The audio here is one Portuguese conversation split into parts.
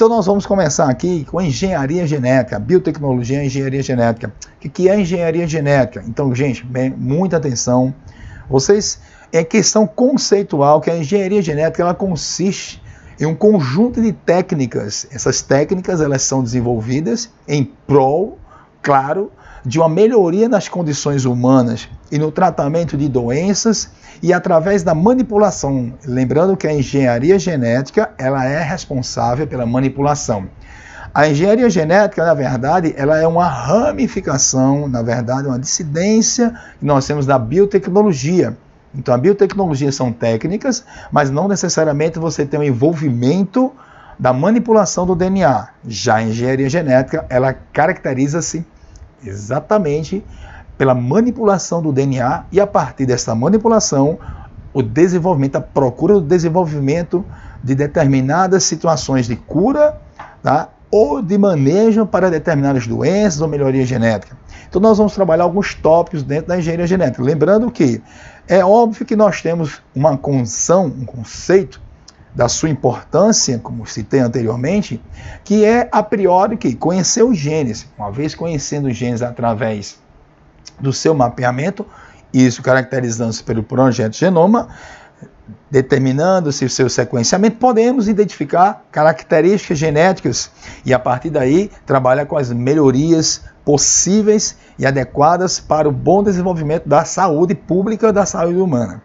Então nós vamos começar aqui com a engenharia genética, biotecnologia e engenharia genética. O que é engenharia genética? Então, gente, muita atenção. É questão conceitual que a engenharia genética ela consiste em um conjunto de técnicas. Essas técnicas elas são desenvolvidas em prol, claro, de uma melhoria nas condições humanas e no tratamento de doenças e através da manipulação. Lembrando que a engenharia genética ela é responsável pela manipulação. A engenharia genética, na verdade, ela é uma ramificação, na verdade, uma dissidência que nós temos da biotecnologia. Então, a biotecnologia são técnicas, mas não necessariamente você tem um envolvimento da manipulação do DNA. Já a engenharia genética, ela caracteriza-se exatamente pela manipulação do DNA e, a partir dessa manipulação, o desenvolvimento, a procura do desenvolvimento de determinadas situações de cura, tá? Ou de manejo para determinadas doenças ou melhoria genética. Então nós vamos trabalhar alguns tópicos dentro da engenharia genética. Lembrando que é óbvio que nós temos uma condição, um conceito da sua importância, como citei anteriormente, que é a priori que conhecer os genes. Uma vez conhecendo os genes através do seu mapeamento, isso caracterizando-se pelo projeto Genoma, determinando-se o seu sequenciamento, podemos identificar características genéticas e, a partir daí, trabalhar com as melhorias possíveis e adequadas para o bom desenvolvimento da saúde pública, da saúde humana.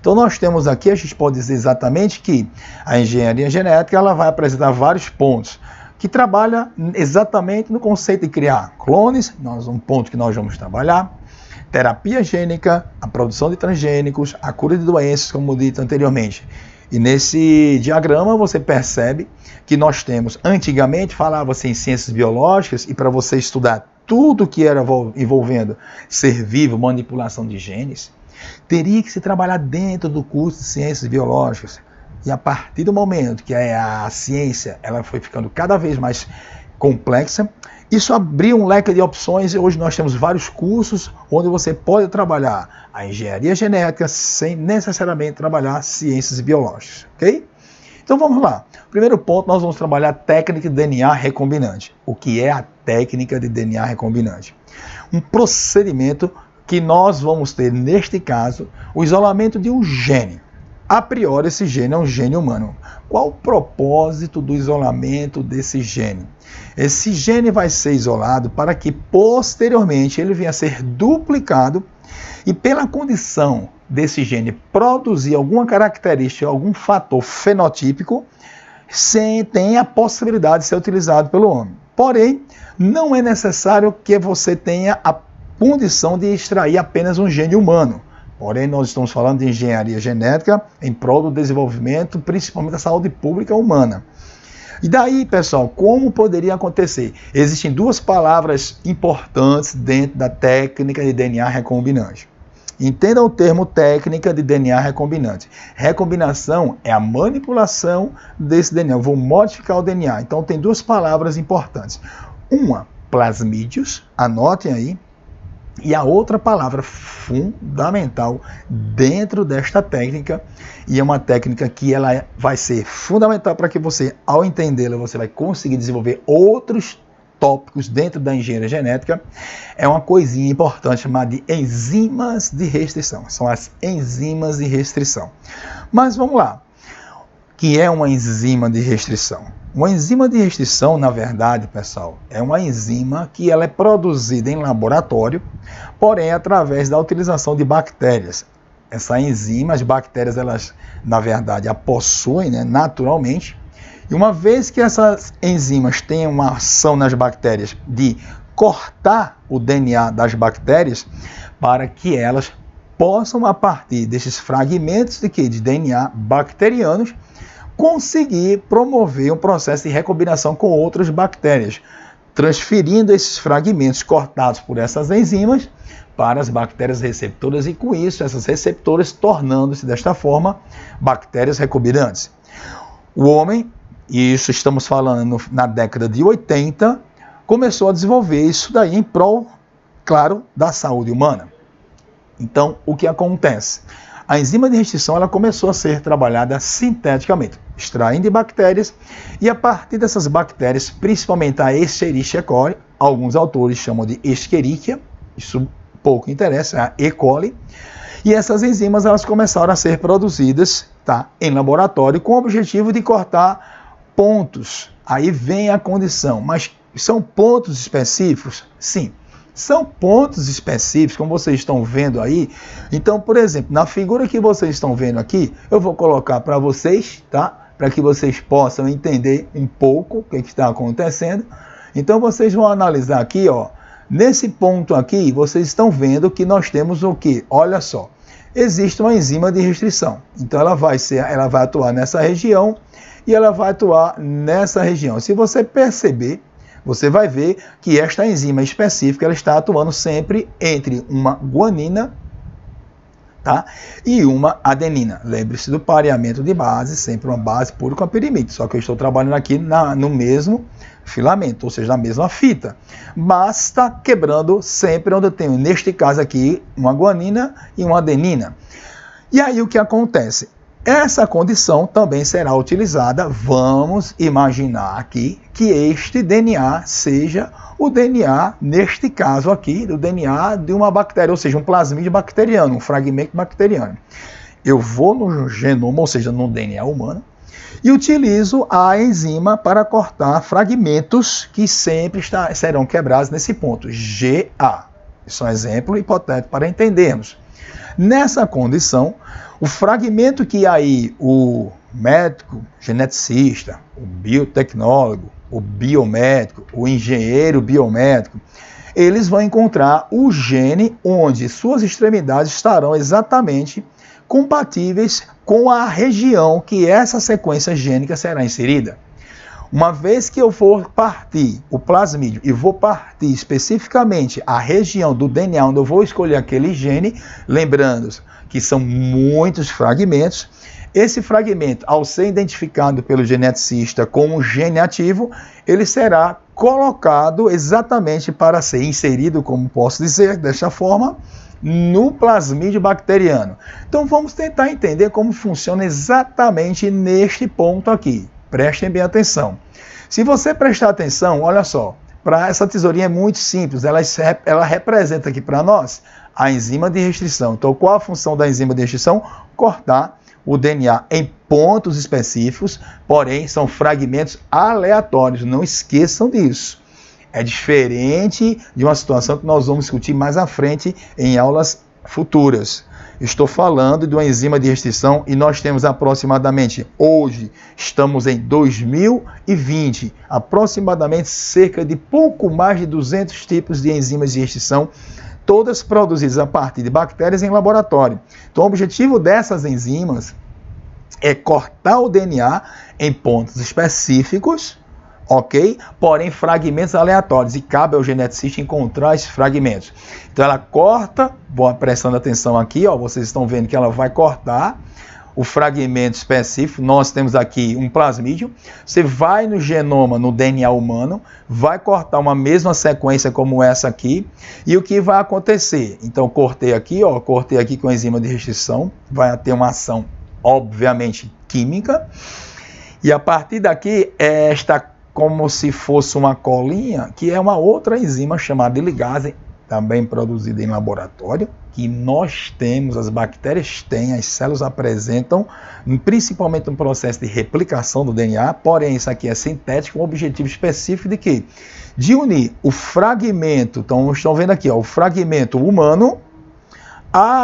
Então, nós temos aqui, a gente pode dizer exatamente que a engenharia genética ela vai apresentar vários pontos que trabalha exatamente no conceito de criar clones, um ponto que nós vamos trabalhar, terapia gênica, a produção de transgênicos, a cura de doenças, como dito anteriormente. E nesse diagrama você percebe que nós temos, antigamente falava-se em ciências biológicas, e para você estudar tudo que era envolvendo ser vivo, manipulação de genes, teria que se trabalhar dentro do curso de ciências biológicas. E a partir do momento que a ciência ela foi ficando cada vez mais complexa, isso abriu um leque de opções e hoje nós temos vários cursos onde você pode trabalhar a engenharia genética sem necessariamente trabalhar ciências biológicas, ok? Então vamos lá. Primeiro ponto, nós vamos trabalhar a técnica de DNA recombinante. O que é a técnica de DNA recombinante? Um procedimento que nós vamos ter, neste caso, o isolamento de um gene. A priori, esse gene é um gene humano. Qual o propósito do isolamento desse gene? Esse gene vai ser isolado para que, posteriormente, ele venha a ser duplicado e, pela condição desse gene produzir alguma característica, algum fator fenotípico, tenha a possibilidade de ser utilizado pelo homem. Porém, não é necessário que você tenha a condição de extrair apenas um gene humano. Porém, nós estamos falando de engenharia genética em prol do desenvolvimento, principalmente da saúde pública humana. E daí, pessoal, como poderia acontecer? Existem duas palavras importantes dentro da técnica de DNA recombinante. Entendam o termo técnica de DNA recombinante. Recombinação é a manipulação desse DNA. Eu vou modificar o DNA. Então, tem duas palavras importantes. Uma, plasmídeos, anotem aí. E a outra palavra fundamental dentro desta técnica, e é uma técnica que ela vai ser fundamental para que você, ao entendê-la, você vai conseguir desenvolver outros tópicos dentro da engenharia genética, é uma coisinha importante chamada de enzimas de restrição. São as enzimas de restrição. Mas vamos lá. O que é uma enzima de restrição? Uma enzima de restrição, na verdade, pessoal, é uma enzima que ela é produzida em laboratório, porém através da utilização de bactérias. Essa enzima, as bactérias, elas, na verdade, a possuem, né, naturalmente. E uma vez que essas enzimas têm uma ação nas bactérias de cortar o DNA das bactérias para que elas possam, a partir desses fragmentos de DNA bacterianos, conseguir promover um processo de recombinação com outras bactérias, transferindo esses fragmentos cortados por essas enzimas para as bactérias receptoras e, com isso, essas receptoras tornando-se, desta forma, bactérias recombinantes. O homem, e isso estamos falando na década de 80, começou a desenvolver isso daí em prol, claro, da saúde humana. Então, o que acontece? A enzima de restrição ela começou a ser trabalhada sinteticamente, extraindo de bactérias, e a partir dessas bactérias, principalmente a Escherichia coli, alguns autores chamam de Escherichia, isso pouco interessa, a E. coli, e essas enzimas elas começaram a ser produzidas, tá, em laboratório com o objetivo de cortar pontos. Aí vem a condição, mas são pontos específicos? Sim, são pontos específicos, como vocês estão vendo aí. Então, por exemplo, na figura que vocês estão vendo aqui, eu vou colocar para vocês, tá, para que vocês possam entender um pouco o que está acontecendo. Então, vocês vão analisar aqui, ó. Nesse ponto aqui, vocês estão vendo que nós temos o quê? Olha só, existe uma enzima de restrição. Então, ela vai atuar nessa região e ela vai atuar nessa região. Se você perceber, você vai ver que esta enzima específica ela está atuando sempre entre uma guanina, tá, e uma adenina. Lembre-se do pareamento de base, sempre uma base pura com a pirimide. Só que eu estou trabalhando aqui no mesmo filamento, ou seja, na mesma fita. Mas está quebrando sempre onde eu tenho, neste caso aqui, uma guanina e uma adenina. E aí o que acontece? Essa condição também será utilizada, vamos imaginar aqui, que este DNA seja o DNA, neste caso aqui, do DNA de uma bactéria, ou seja, um plasmídio bacteriano, um fragmento bacteriano. Eu vou no genoma, ou seja, no DNA humano, e utilizo a enzima para cortar fragmentos que sempre serão quebrados nesse ponto, GA. Isso é um exemplo hipotético para entendermos. Nessa condição, o fragmento que aí o médico geneticista, o biotecnólogo, o biomédico, o engenheiro biomédico, eles vão encontrar o gene onde suas extremidades estarão exatamente compatíveis com a região que essa sequência gênica será inserida. Uma vez que eu for partir o plasmídio e vou partir especificamente a região do DNA onde eu vou escolher aquele gene, lembrando que são muitos fragmentos, esse fragmento, ao ser identificado pelo geneticista como gene ativo, ele será colocado exatamente para ser inserido, como posso dizer, desta forma, no plasmídio bacteriano. Então vamos tentar entender como funciona exatamente neste ponto aqui. Prestem bem atenção. Se você prestar atenção, olha só, para essa tesourinha é muito simples, ela representa aqui para nós a enzima de restrição. Então qual a função da enzima de restrição? Cortar o DNA em pontos específicos, porém são fragmentos aleatórios, não esqueçam disso. É diferente de uma situação que nós vamos discutir mais à frente em aulas futuras. Estou falando de uma enzima de restrição e nós temos aproximadamente, hoje, estamos em 2020, aproximadamente cerca de pouco mais de 200 tipos de enzimas de restrição, todas produzidas a partir de bactérias em laboratório. Então, o objetivo dessas enzimas é cortar o DNA em pontos específicos, ok? Porém, fragmentos aleatórios, e cabe ao geneticista encontrar esses fragmentos. Então, ela corta, vou prestando atenção aqui, ó, vocês estão vendo que ela vai cortar o fragmento específico. Nós temos aqui um plasmídio. Você vai no genoma, no DNA humano, vai cortar uma mesma sequência como essa aqui, e o que vai acontecer? Então, cortei aqui com a enzima de restrição, vai ter uma ação, obviamente, química, e a partir daqui, esta como se fosse uma colinha, que é uma outra enzima chamada de ligase, também produzida em laboratório, que nós temos, as bactérias têm, as células apresentam, principalmente no processo de replicação do DNA, porém isso aqui é sintético, com o objetivo específico de quê? De unir o fragmento, então estão vendo aqui, ó, o fragmento humano,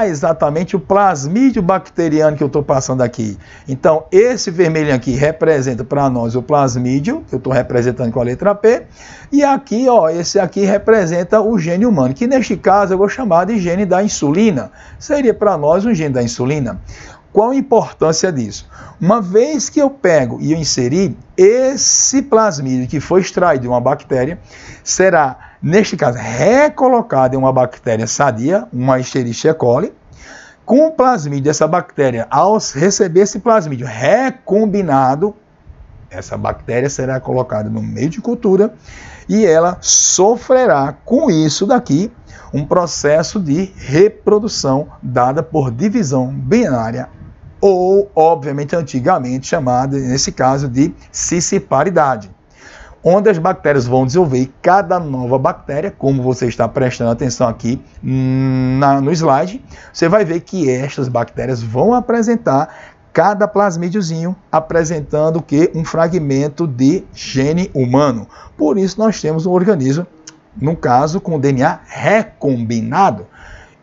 exatamente o plasmídio bacteriano que eu estou passando aqui. Então, esse vermelho aqui representa para nós o plasmídio, que eu estou representando com a letra P, e aqui, ó, esse aqui representa o gene humano, que neste caso eu vou chamar de gene da insulina. Seria para nós um gene da insulina. Qual a importância disso? Uma vez que eu pego e eu inseri, esse plasmídio que foi extraído de uma bactéria, será, neste caso, recolocado em uma bactéria sadia, uma Escherichia coli, com o plasmídio dessa bactéria, ao receber esse plasmídio recombinado, Essa bactéria será colocada no meio de cultura e ela sofrerá com isso daqui um processo de reprodução dada por divisão binária ou, obviamente, antigamente chamada, nesse caso, de cisciparidade, onde as bactérias vão desenvolver cada nova bactéria, como você está prestando atenção aqui no slide, você vai ver que estas bactérias vão apresentar cada plasmídiozinho apresentando o quê? Um fragmento de gene humano. Por isso nós temos um organismo, no caso, com o DNA recombinado.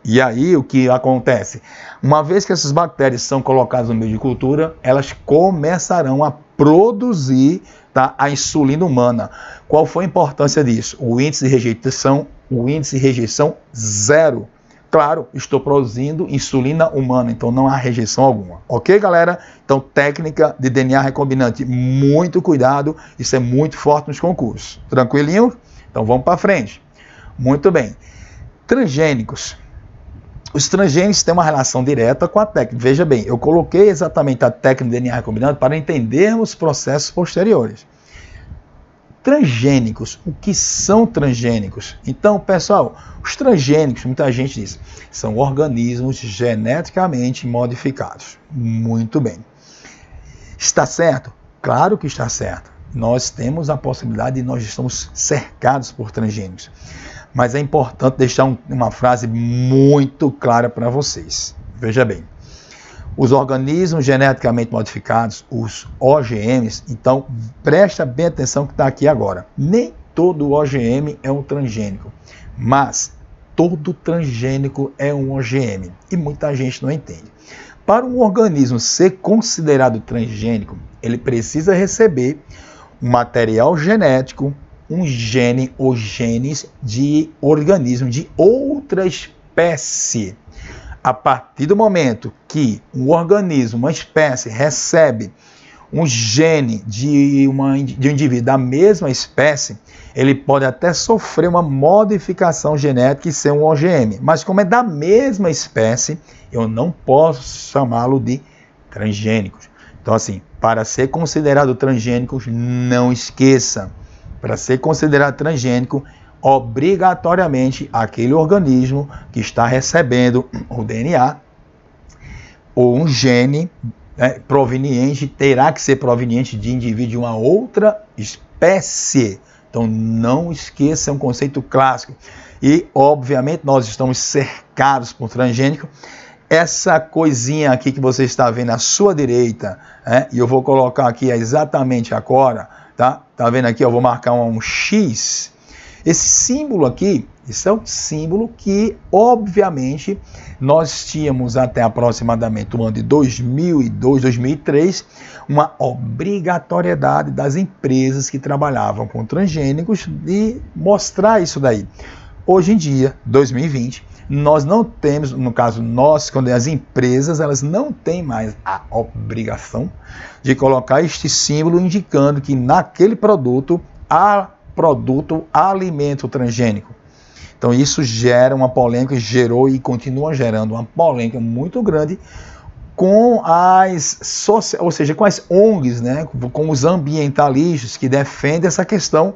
E aí o que acontece? Uma vez que essas bactérias são colocadas no meio de cultura, elas começarão a produzir, tá, a insulina humana. Qual foi a importância disso? O índice de rejeição 0. Claro, estou produzindo insulina humana, então não há rejeição alguma. Ok, galera? Então, técnica de DNA recombinante, muito cuidado, isso é muito forte nos concursos. Tranquilinho? Então, vamos para frente. Muito bem. Transgênicos. Os transgênicos têm uma relação direta com a técnica. Veja bem, eu coloquei exatamente a técnica de DNA recombinante para entendermos processos posteriores. Transgênicos, o que são transgênicos? Então, pessoal, os transgênicos, muita gente diz, são organismos geneticamente modificados. Muito bem. Está certo? Claro que está certo. Nós temos a possibilidade e nós estamos cercados por transgênicos. Mas é importante deixar uma frase muito clara para vocês. Veja bem. Os organismos geneticamente modificados, os OGMs, então presta bem atenção que está aqui agora. Nem todo OGM é um transgênico, mas todo transgênico é um OGM. E muita gente não entende. Para um organismo ser considerado transgênico, ele precisa receber um material genético, um gene ou genes de organismo de outra espécie. A partir do momento que um organismo, uma espécie, recebe um gene de um indivíduo da mesma espécie, ele pode até sofrer uma modificação genética e ser um OGM. Mas como é da mesma espécie, eu não posso chamá-lo de transgênicos. Então, assim, para ser considerado transgênicos, não esqueça, para ser considerado transgênico, obrigatoriamente aquele organismo que está recebendo o DNA ou um gene proveniente, terá que ser proveniente de indivíduo de uma outra espécie. Então não esqueça, é um conceito clássico. E obviamente nós estamos cercados por transgênico. Essa coisinha aqui que você está vendo à sua direita, e eu vou colocar aqui exatamente agora, tá? Tá vendo aqui? Eu vou marcar um X. Esse símbolo aqui, esse é um símbolo que, obviamente, nós tínhamos até aproximadamente o ano de 2002, 2003, uma obrigatoriedade das empresas que trabalhavam com transgênicos de mostrar isso daí. Hoje em dia, 2020, nós não temos, no caso nós, quando as empresas, elas não têm mais a obrigação de colocar este símbolo indicando que naquele produto há alimento transgênico. Então isso gera uma polêmica, gerou e continua gerando uma polêmica muito grande com com as ONGs, com os ambientalistas que defendem essa questão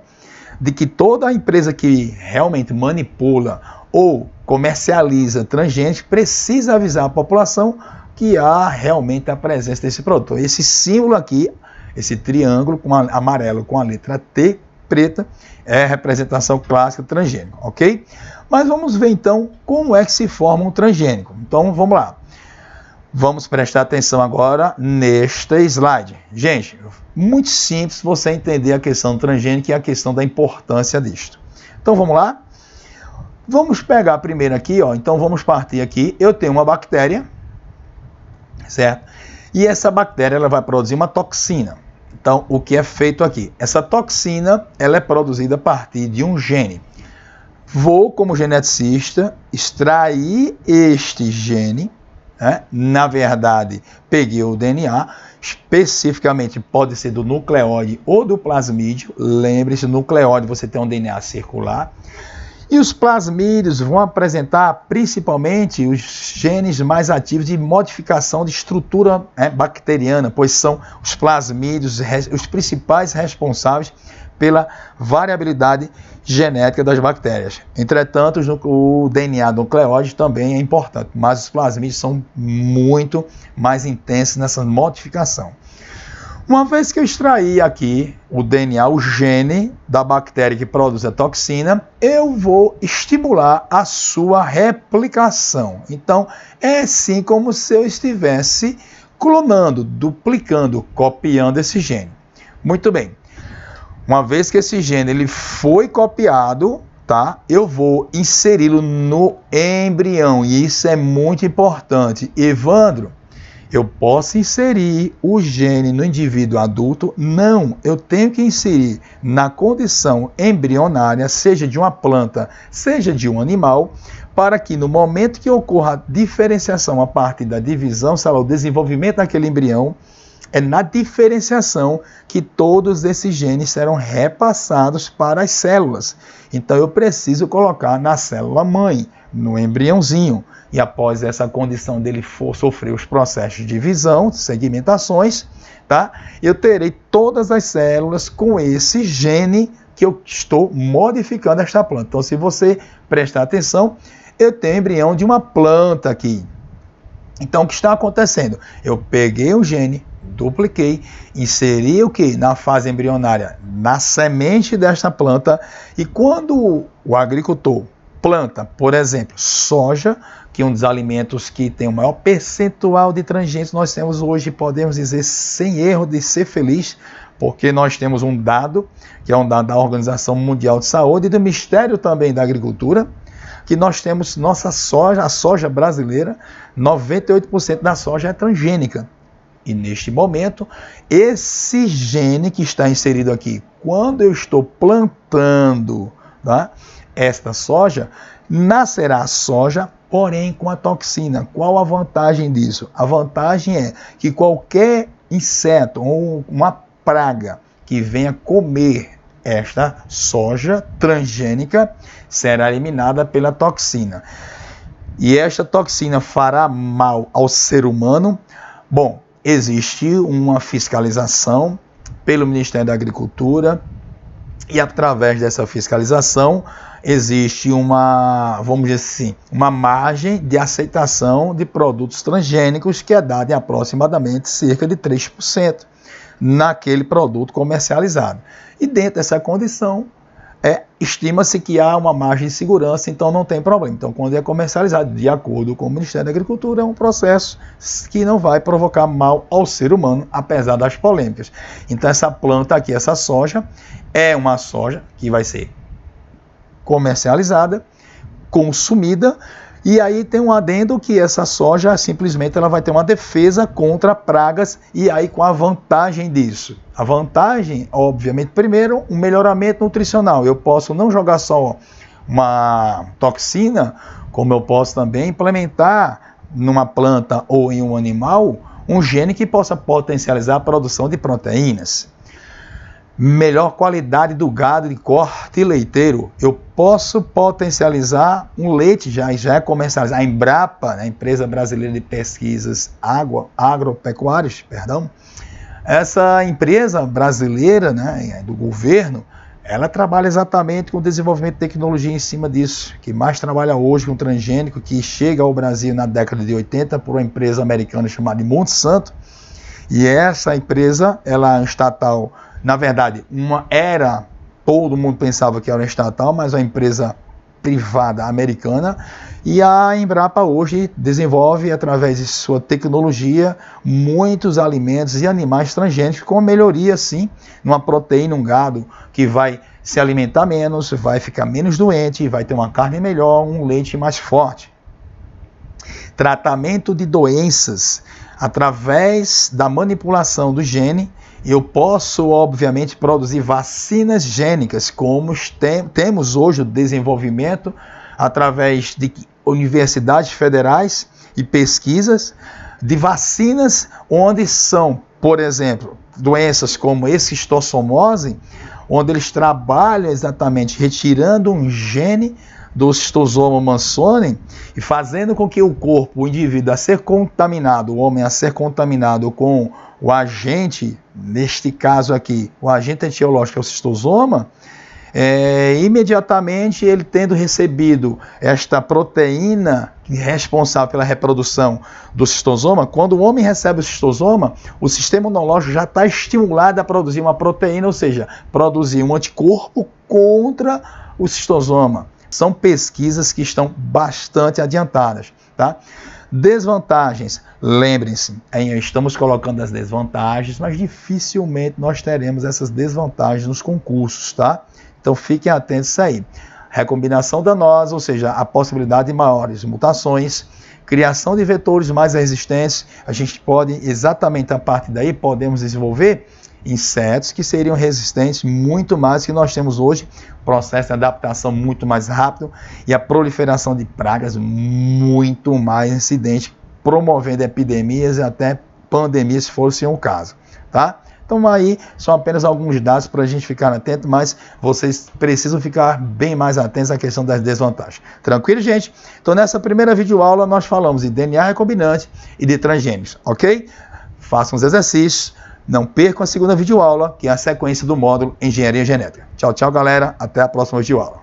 de que toda empresa que realmente manipula ou comercializa transgênicos precisa avisar a população que há realmente a presença desse produto. Esse símbolo aqui, esse triângulo amarelo com a letra T preta, é a representação clássica do transgênico, ok? Mas vamos ver então como é que se forma um transgênico. Então vamos lá. Vamos prestar atenção agora neste slide. Gente, muito simples você entender a questão do transgênico e a questão da importância disto. Então vamos lá? Vamos pegar primeiro aqui, então vamos partir aqui. Eu tenho uma bactéria, certo? E essa bactéria ela vai produzir uma toxina. Então, o que é feito aqui? Essa toxina ela é produzida a partir de um gene. Vou, como geneticista, extrair este gene. Na verdade, peguei o DNA, especificamente pode ser do nucleóide ou do plasmídio. Lembre-se, no nucleóide você tem um DNA circular. E os plasmídeos vão apresentar principalmente os genes mais ativos de modificação de estrutura bacteriana, pois são os plasmídeos os principais responsáveis pela variabilidade genética das bactérias. Entretanto, o DNA nucleóide também é importante, mas os plasmídeos são muito mais intensos nessa modificação. Uma vez que eu extraí aqui o DNA, o gene da bactéria que produz a toxina, eu vou estimular a sua replicação. Então, é assim como se eu estivesse clonando, duplicando, copiando esse gene. Muito bem. Uma vez que esse gene ele foi copiado, tá? Eu vou inseri-lo no embrião, e isso é muito importante. Evandro, eu posso inserir o gene no indivíduo adulto? Não, eu tenho que inserir na condição embrionária, seja de uma planta, seja de um animal, para que no momento que ocorra a diferenciação a partir da divisão, o desenvolvimento daquele embrião, é na diferenciação que todos esses genes serão repassados para as células. Então eu preciso colocar na célula mãe, no embriãozinho. E após essa condição dele sofrer os processos de divisão, segmentações, tá? Eu terei todas as células com esse gene que eu estou modificando esta planta. Então, se você prestar atenção, eu tenho embrião de uma planta aqui. Então, o que está acontecendo? Eu peguei o gene, dupliquei, inseri o que? Na fase embrionária, na semente desta planta, e quando o agricultor planta, por exemplo, soja, que é um dos alimentos que tem o maior percentual de transgênicos nós temos hoje, podemos dizer sem erro de ser feliz, porque nós temos um dado, que é um dado da Organização Mundial de Saúde e do Ministério também da Agricultura, que nós temos nossa soja, a soja brasileira, 98% da soja é transgênica. E neste momento, esse gene que está inserido aqui, quando eu estou plantando, tá, esta soja, nascerá a soja, porém com a toxina. Qual a vantagem disso? A vantagem é que qualquer inseto ou uma praga que venha comer esta soja transgênica será eliminada pela toxina. E esta toxina fará mal ao ser humano? Bom, existe uma fiscalização pelo Ministério da Agricultura e através dessa fiscalização existe uma, vamos dizer assim, uma margem de aceitação de produtos transgênicos que é dada em aproximadamente cerca de 3% naquele produto comercializado. E dentro dessa condição, estima-se que há uma margem de segurança, então não tem problema. Então, quando é comercializado, de acordo com o Ministério da Agricultura, é um processo que não vai provocar mal ao ser humano, apesar das polêmicas. Então, essa planta aqui, essa soja, é uma soja que vai ser comercializada, consumida, e aí tem um adendo que essa soja simplesmente ela vai ter uma defesa contra pragas, e aí com a vantagem disso. A vantagem, obviamente, primeiro, um melhoramento nutricional. Eu posso não jogar só uma toxina, como eu posso também implementar numa planta ou em um animal um gene que possa potencializar a produção de proteínas. Melhor qualidade do gado de corte leiteiro. Eu posso potencializar um leite, já é comercializado. A Embrapa, a Empresa Brasileira de Pesquisas Agropecuárias, essa empresa brasileira, do governo, ela trabalha exatamente com o desenvolvimento de tecnologia em cima disso, que mais trabalha hoje com transgênico, que chega ao Brasil na década de 80 por uma empresa americana chamada Monsanto. E essa empresa, ela é um estatal. Na verdade, todo mundo pensava que era uma estatal, mas uma empresa privada americana, e a Embrapa hoje desenvolve, através de sua tecnologia, muitos alimentos e animais transgênicos, com melhoria, sim, numa proteína, um gado que vai se alimentar menos, vai ficar menos doente, vai ter uma carne melhor, um leite mais forte. Tratamento de doenças, através da manipulação do gene, eu posso, obviamente, produzir vacinas gênicas, como temos hoje o desenvolvimento através de universidades federais e pesquisas de vacinas onde são, por exemplo, doenças como esquistossomose, onde eles trabalham exatamente retirando um gene do Schistosoma mansoni e fazendo com que o corpo, o indivíduo a ser contaminado, o homem a ser contaminado com o agente, neste caso aqui, o agente etiológico é o Schistosoma, imediatamente ele tendo recebido esta proteína responsável pela reprodução do cistosoma, quando o homem recebe o cistosoma, o sistema imunológico já está estimulado a produzir uma proteína, ou seja, produzir um anticorpo contra o cistosoma. São pesquisas que estão bastante adiantadas, tá? Desvantagens, lembrem-se, estamos colocando as desvantagens, mas dificilmente nós teremos essas desvantagens nos concursos, tá? Então fiquem atentos a isso aí. Recombinação danosa, ou seja, a possibilidade de maiores mutações, criação de vetores mais resistentes, a gente pode, exatamente a partir daí, podemos desenvolver insetos que seriam resistentes muito mais que nós temos hoje, processo de adaptação muito mais rápido e a proliferação de pragas muito mais incidente, promovendo epidemias e até pandemias, se fosse o caso, tá? Então aí são apenas alguns dados para a gente ficar atento, mas vocês precisam ficar bem mais atentos à questão das desvantagens. Tranquilo, gente? Então nessa primeira videoaula nós falamos de DNA recombinante e de transgênicos, ok? Façam os exercícios, não percam a segunda videoaula, que é a sequência do módulo Engenharia Genética. Tchau, tchau, galera. Até a próxima videoaula.